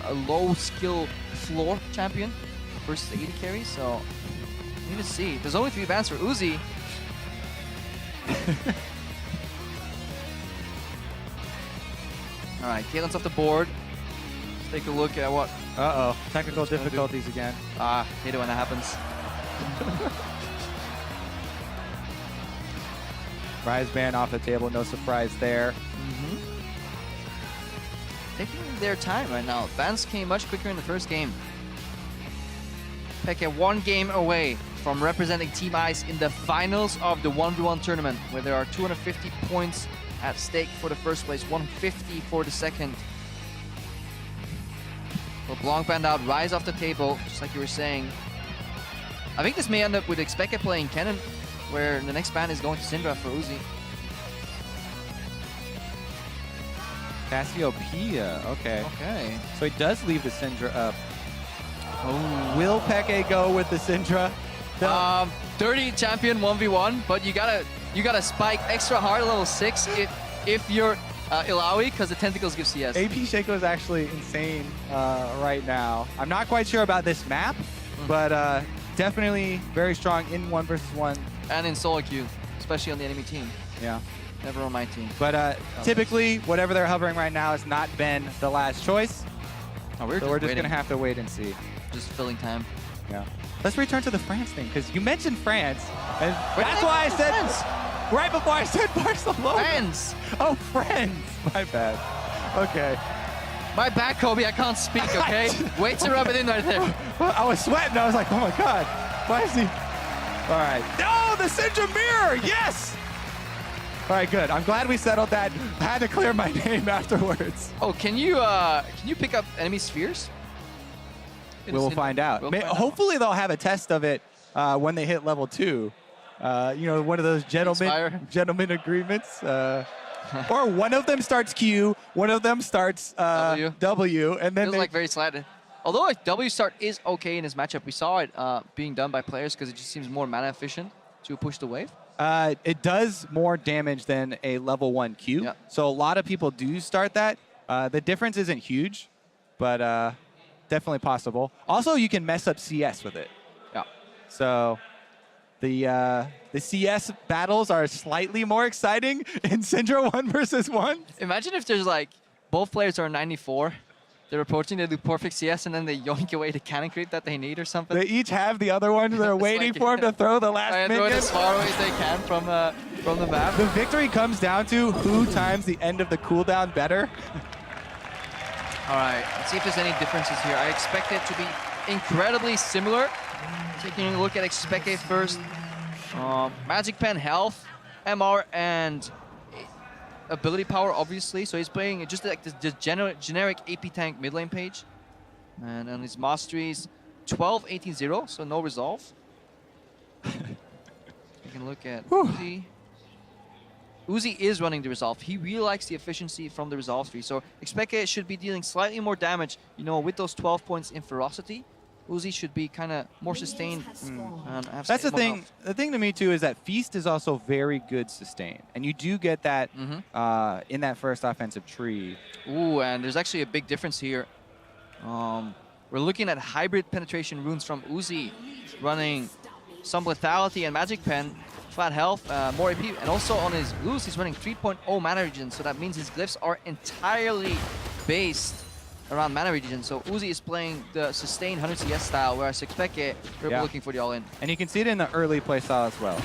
a low skill floor champion versus the AD carry, so we need to see. There's only 3 bans for Uzi. Alright, Caitlin's off the board. Let's take a look at what... Uh-oh, technical difficulties again. Ah, hate it when that happens. Rise ban off the table, no surprise there. Taking their time right now. Bans came much quicker in the first game. xPeke 1 game away from representing Team Ice in the finals of the 1v1 tournament, where there are 250 points at stake for the first place, 150 for the second. Well, Blanc banned out, Rise off the table, just like you were saying. I think this may end up with xPeke playing Cannon, where the next ban is going to Syndra for Uzi. Cassiopeia, okay. Okay. So he does leave the Syndra up. Oh. Will xPeke go with the Syndra? Dirty champion 1v1, but you gotta spike extra hard level 6 if you're Ilaoi, because the tentacles give CS. AP Shaco is actually insane right now. I'm not quite sure about this map, but definitely very strong in 1 versus 1. And in solo queue, especially on the enemy team. Yeah. Never on my team. But typically, whatever they're hovering right now has not been the last choice. Oh, so we're just going to have to wait and see. Just filling time. Yeah. Let's return to the France thing, because you mentioned France, and that's why I said France? right before I said Barcelona. France! Oh, friends! My bad. Okay. My bad, Kobe. I can't speak, okay? Wait to rub it in right there. Well, I was sweating. I was like, oh my god. Why is he... All right. No, the Syndra mirror! Yes! All right, good. I'm glad we settled that. I had to clear my name afterwards. Oh, can you pick up enemy spheres? We'll find out. Hopefully they'll have a test of it when they hit level 2. You know, one of those gentleman agreements. Or one of them starts Q, one of them starts W, and then feels like very slanted. Although a W start is okay in this matchup, we saw it being done by players because it just seems more mana efficient to push the wave. It does more damage than a level 1 Q. Yeah. So a lot of people do start that. The difference isn't huge, but definitely possible. Also, you can mess up CS with it. Yeah. So the CS battles are slightly more exciting in Syndra 1 versus 1. Imagine if there's like, both players are 94. They're approaching, they do perfect CS, and then they yoink away the cannon creep that they need or something. They each have the other one. They're waiting for him to throw the last minion. Throw it as far away as they can from the map. The victory comes down to who times the end of the cooldown better. All right, let's see if there's any differences here. I expect it to be incredibly similar. Taking a look at xPeke first. Magic Pen health, MR, and ability power, obviously. So he's playing just like the generic AP tank mid lane page. And on his masteries, 12-18-0, so no resolve. You can look at Uzi. Uzi is running the resolve. He really likes the efficiency from the resolve tree. So xPeke should be dealing slightly more damage, you know, with those 12 points in ferocity. Uzi should be kind of more sustained. That's the thing. The thing to me too is that Feast is also very good sustain, and you do get that in that first offensive tree. Ooh, and there's actually a big difference here. We're looking at hybrid penetration runes from Uzi, running some lethality and magic pen, flat health, more AP, and also on his blues he's running 3.0 mana regen. So that means his glyphs are entirely based around mana regen. So Uzi is playing the sustained 100 CS style, whereas xPeke, we're looking for the all-in. And you can see it in the early playstyle as well.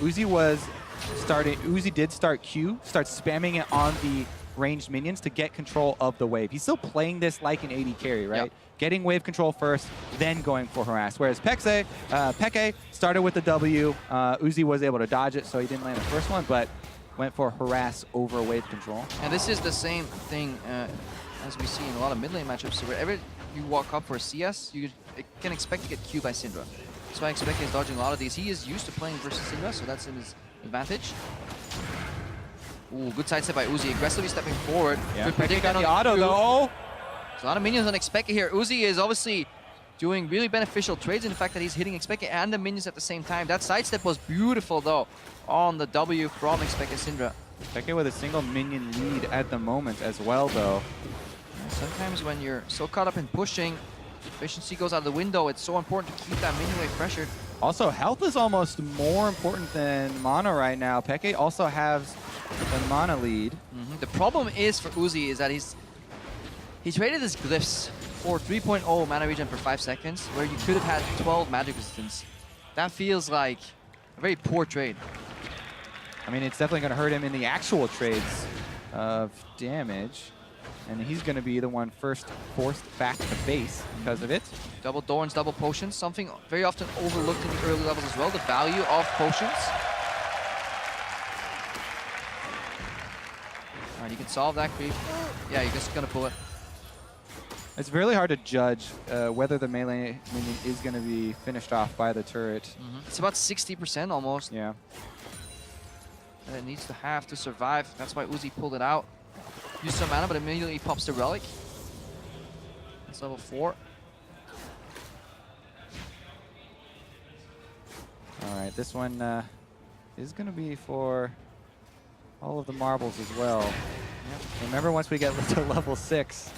Uzi did start Q, starts spamming it on the ranged minions to get control of the wave. He's still playing this like an AD carry, right? Yep. Getting wave control first, then going for harass. Whereas xPeke started with the W. Uzi was able to dodge it, so he didn't land the first one, but went for harass over wave control. And this is the same thing as we see in a lot of mid lane matchups. So wherever you walk up for a CS, you can expect to get Q by Syndra. That's why xPeke is dodging a lot of these. He is used to playing versus Syndra, so that's in his advantage. Ooh, good sidestep by Uzi, aggressively stepping forward. Yeah, Good predict got on the auto though. There's a lot of minions on xPeke here. Uzi is obviously doing really beneficial trades in the fact that he's hitting xPeke and the minions at the same time. That sidestep was beautiful though on the W from xPeke Syndra. xPeke with a single minion lead at the moment as well though. Sometimes when you're so caught up in pushing, efficiency goes out the window. It's so important to keep that minion wave pressured. Also, health is almost more important than mana right now. xPeke also has the mana lead. The problem is for Uzi is that he traded his glyphs for 3.0 mana regen per 5 seconds, where you could have had 12 magic resistance. That feels like a very poor trade. I mean, it's definitely going to hurt him in the actual trades of damage. And he's going to be the one forced back to base because of it. Double Thorns, double Potions, something very often overlooked in the early levels as well, the value of Potions. All right, you can solve that creep. Yeah, you're just going to pull it. It's really hard to judge whether the melee minion is going to be finished off by the turret. It's about 60% almost. Yeah. And it needs to have to survive. That's why Uzi pulled it out. Use some mana, but immediately pops the relic. That's level 4. All right, this one is going to be for all of the marbles as well. Yep. Remember, once we get to level 6,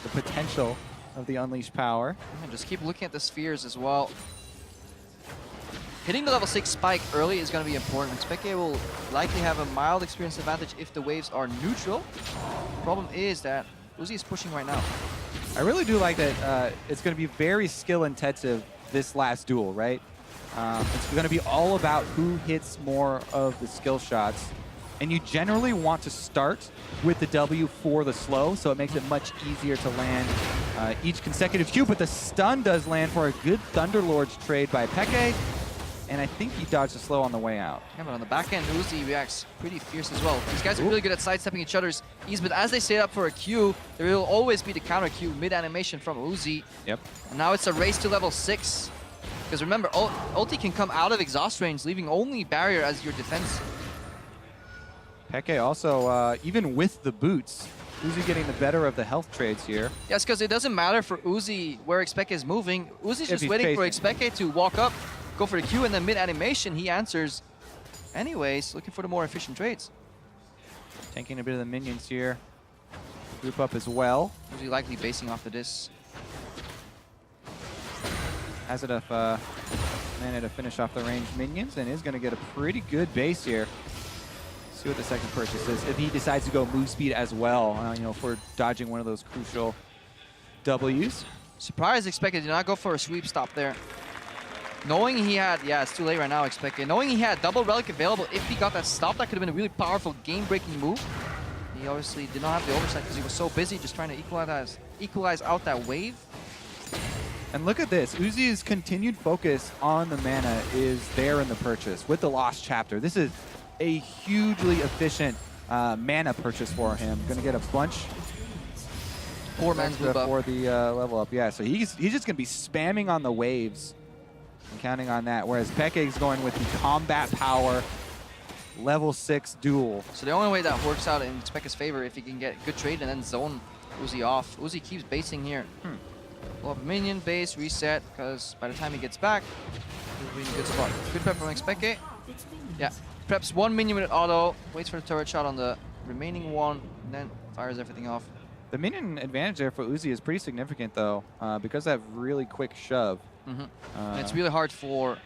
the potential of the unleashed power. And just keep looking at the spheres as well. Hitting the level 6 spike early is going to be important. xPeke will likely have a mild experience advantage if the waves are neutral. The problem is that Uzi is pushing right now. I really do like that it's going to be very skill intensive this last duel, right? It's going to be all about who hits more of the skill shots. And you generally want to start with the W for the slow, so it makes it much easier to land each consecutive Q. But the stun does land for a good Thunderlord's trade by xPeke. And I think he dodged the slow on the way out. Yeah, but on the back end, Uzi reacts pretty fierce as well. These guys are really good at sidestepping each other's E's, but as they set up for a Q, there will always be the counter Q mid-animation from Uzi. Yep. And now it's a race to level 6. Because remember, ulti can come out of exhaust range, leaving only barrier as your defense. xPeke also, even with the boots, Uzi getting the better of the health trades here. Yes, because it doesn't matter for Uzi where xPeke is moving. Uzi's just waiting for xPeke to walk up, go for the Q, and then mid-animation, he answers anyways, looking for the more efficient trades. Tanking a bit of the minions here. Group up as well. Uzi likely basing off of this. Has enough mana to finish off the ranged minions and is going to get a pretty good base here. See what the second purchase is. If he decides to go move speed as well, you know, for dodging one of those crucial Ws. Surprised xPeke did not go for a sweep stop there. Knowing he had, yeah, it's too late right now, xPeke. Knowing he had double relic available, if he got that stop, that could have been a really powerful game-breaking move. He obviously did not have the oversight because he was so busy just trying to equalize out that wave. And look at this. Uzi's continued focus on the mana is there in the purchase with the Lost Chapter. This is a hugely efficient mana purchase for him. Going to get a bunch. Poor man's blue buff for the level up. Yeah, so he's just going to be spamming on the waves and counting on that. Whereas xPeke is going with the combat power level 6 duel. So the only way that works out in xPeke's favor if he can get good trade and then zone Uzi off. Uzi keeps basing here. Pull up a minion, base, reset, because by the time he gets back, he'll be in a good spot. Good prep from xPeke. Yeah, preps one minion with an auto, waits for the turret shot on the remaining one, and then fires everything off. The minion advantage there for Uzi is pretty significant, though, because of that really quick shove. And it's really hard for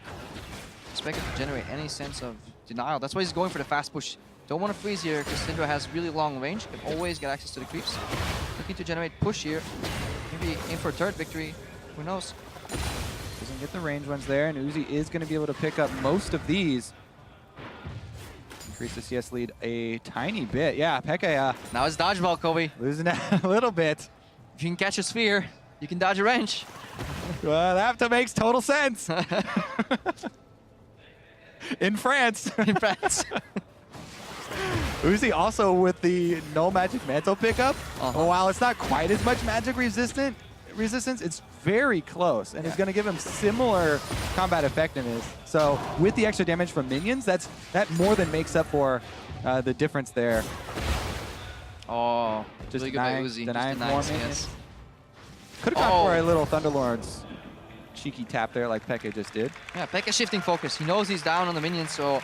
xPeke to generate any sense of denial. That's why he's going for the fast push. Don't want to freeze here, because Syndra has really long range, can always get access to the creeps. Looking to generate push here. Maybe aim for a turret victory. Who knows? Doesn't get the range ones there, and Uzi is going to be able to pick up most of these. Increase the CS lead a tiny bit. Yeah, xPeke. Now it's dodgeball, Kobe. Losing that a little bit. If you can catch a sphere, you can dodge a wrench. Well, that makes total sense. In France. In France. Uzi also with the no magic mantle pickup. While it's not quite as much magic resistance, it's very close, and it's going to give him similar combat effectiveness. So with the extra damage from minions, that more than makes up for the difference there. Oh, just really good by Uzi. Denying more minions. Could have gone for a little Thunderlord's cheeky tap there like xPeke just did. Yeah, xPeke shifting focus. He knows he's down on the minions, so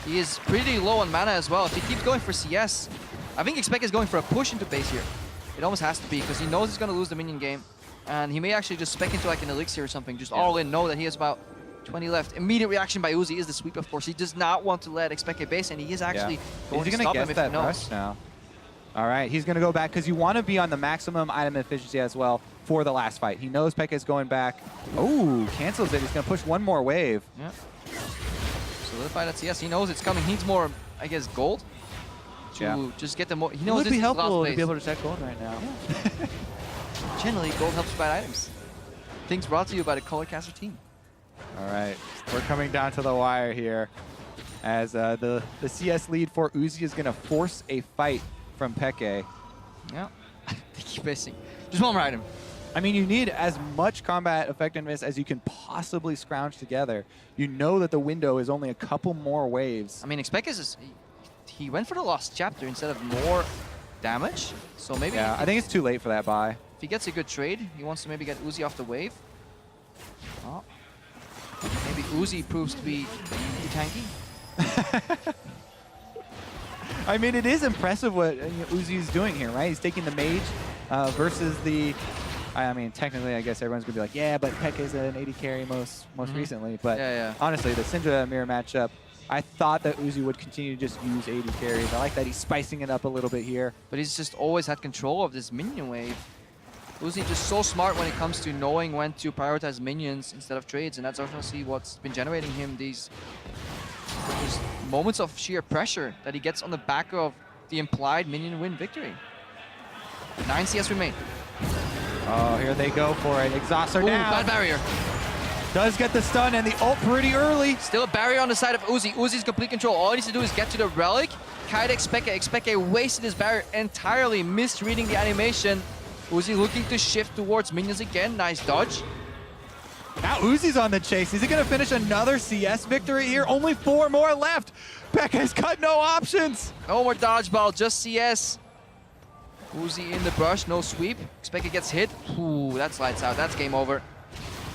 he is pretty low on mana as well. If he keeps going for CS, I think xPeke is going for a push into base here. It almost has to be, because he knows he's going to lose the minion game. And he may actually just spec into like an elixir or something, just all in, know that he has about 20 left. Immediate reaction by Uzi is the sweep, of course. He does not want to let xPeke base, and he is actually going to stop him if he knows. Rush now? All right, he's going to go back because you want to be on the maximum item efficiency as well for the last fight. He knows Peke is going back. Oh, cancels it. He's going to push one more wave. Yeah. Solidify that CS. He knows it's coming. He needs more, I guess, gold to just get the more. He knows it would be helpful to be able to check gold right now. Yeah. Generally, gold helps you buy items. Things brought to you by the Colorcaster team. All right, we're coming down to the wire here as the CS lead for Uzi is going to force a fight from Peke. Yeah, they keep missing. Just one more item. I mean, you need as much combat effectiveness as you can possibly scrounge together. You know that the window is only a couple more waves. I mean, xPeke he went for the Lost Chapter instead of more damage. So maybe... Yeah, I think it's too late for that buy. If he gets a good trade, he wants to maybe get Uzi off the wave. Oh. Maybe Uzi proves to be too tanky. I mean, it is impressive what Uzi is doing here, right? He's taking the mage versus the... I mean, technically, I guess everyone's going to be like, yeah, but Peke is an 80 carry most recently. But honestly, the Syndra mirror matchup, I thought that Uzi would continue to just use 80 carries. I like that he's spicing it up a little bit here. But he's just always had control of this minion wave. Uzi just so smart when it comes to knowing when to prioritize minions instead of trades, and that's obviously what's been generating him these moments of sheer pressure that he gets on the back of the implied minion win victory. 9 CS remain. Oh, here they go for it. Exhauster down. Bad barrier. Does get the stun and the ult pretty early. Still a barrier on the side of Uzi. Uzi's complete control. All he needs to do is get to the relic. Kite xPeke. xPeke wasted his barrier entirely, misreading the animation. Uzi looking to shift towards minions again. Nice dodge. Now Uzi's on the chase. Is he going to finish another CS victory here? Only 4 more left. Peke's got no options. No more dodgeball, just CS. Uzi in the brush, no sweep. xPeke gets hit. Ooh, that's lights out. That's game over.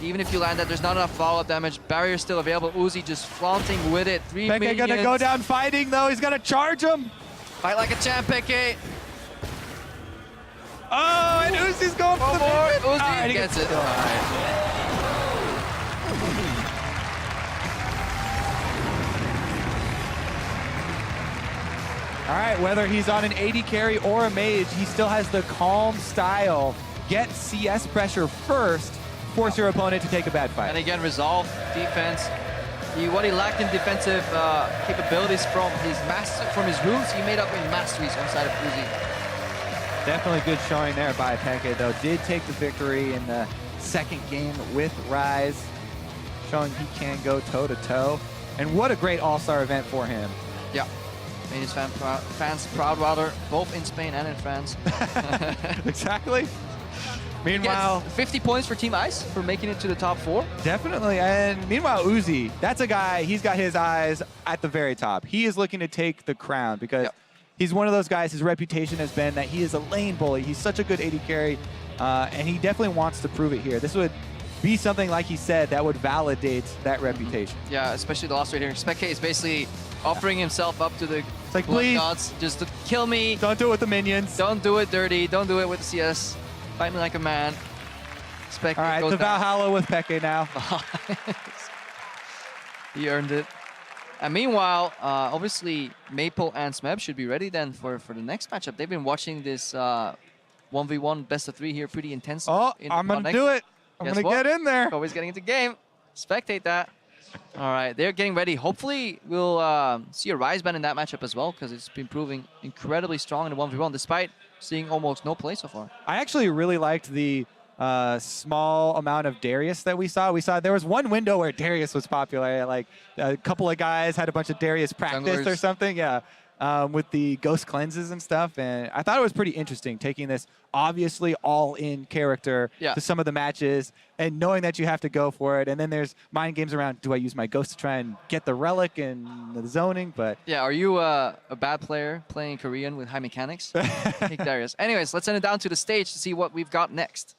Even if you land that, there's not enough follow-up damage. Barrier still available. Uzi just flaunting with it. 3 Peke minions. gonna go down fighting though. He's gonna charge him. Fight like a champ, Peke. Oh, and Uzi's going for the more. Uzi gets it. All right, whether he's on an 80 carry or a mage, he still has the calm style. Get CS pressure first, force your opponent to take a bad fight. And again, resolve, defense. What he lacked in defensive capabilities from his runes, he made up in masteries on the side of Uzi. Definitely good showing there by Peke, though. Did take the victory in the second game with Rise, showing he can go toe-to-toe. And what a great all-star event for him. Yeah. Made his fans proud, rather, both in Spain and in France. Exactly. Meanwhile, 50 points for Team Ice for making it to the top 4. Definitely. And meanwhile, Uzi, that's a guy, he's got his eyes at the very top. He is looking to take the crown because he's one of those guys, his reputation has been that he is a lane bully. He's such a good 80 carry, and he definitely wants to prove it here. This would be something, like he said, that would validate that reputation. Yeah, especially the loss rate here. xPeke is basically offering himself up to the blood gods just to kill me. Don't do it with the minions. Don't do it dirty. Don't do it with the CS. Fight me like a man. xPeke all right, goes to down. Valhalla with Peke now. He earned it. And meanwhile, obviously, Maple and Smeb should be ready then for the next matchup. They've been watching this 1v1 best of 3 here pretty intense. Oh, I'm going to do it. I'm going to get in there. Always getting into game. Spectate that. All right, they're getting ready. Hopefully, we'll see a Rise ban in that matchup as well, because it's been proving incredibly strong in the 1v1, despite seeing almost no play so far. I actually really liked the small amount of Darius that we saw. There was one window where Darius was popular. Like a couple of guys had a bunch of Darius practice or something. Yeah. With the ghost cleanses and stuff. And I thought it was pretty interesting taking this obviously all-in character to some of the matches and knowing that you have to go for it. And then there's mind games around, do I use my ghost to try and get the relic and the zoning? But yeah, are you a bad player playing Korean with high mechanics? Take Darius. Anyways, let's send it down to the stage to see what we've got next.